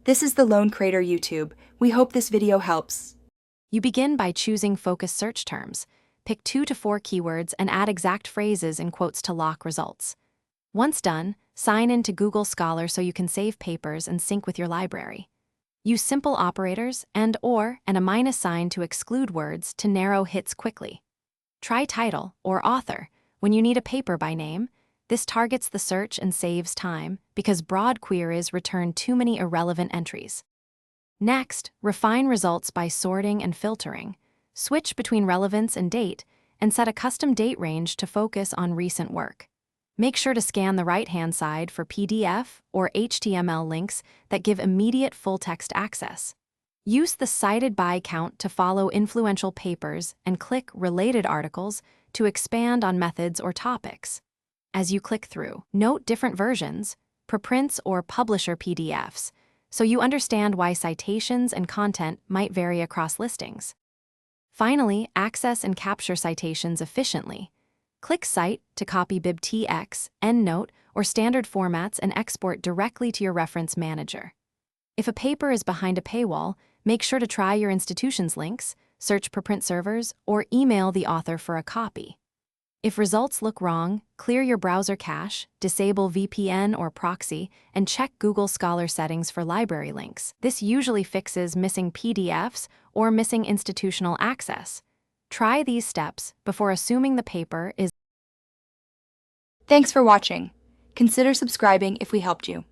This is the Lone Creator YouTube. We hope this video helps. You begin by choosing focus search terms. Pick 2 to 4 keywords and add exact phrases in quotes to lock results. Once done, sign in to Google Scholar so you can save papers and sync with your library. Use simple operators and a minus sign to exclude words to narrow hits quickly. Try title or author when you need a paper by name. This targets the search and saves time because broad queries return too many irrelevant entries. Next, refine results by sorting and filtering. Switch between relevance and date, and set a custom date range to focus on recent work. Make sure to scan the right-hand side for PDF or HTML links that give immediate full-text access. Use the cited by count to follow influential papers and click related articles to expand on methods or topics. As you click through, note different versions, preprints or publisher PDFs, so you understand why citations and content might vary across listings. Finally, access and capture citations efficiently. Click Cite to copy BibTX, EndNote, or standard formats and export directly to your reference manager. If a paper is behind a paywall, make sure to try your institution's links, search preprint servers, or email the author for a copy. If results look wrong, clear your browser cache, disable VPN or proxy, and check Google Scholar settings for library links. This usually fixes missing PDFs or missing institutional access. Try these steps before assuming the paper is. Thanks for watching. Consider subscribing if we helped you.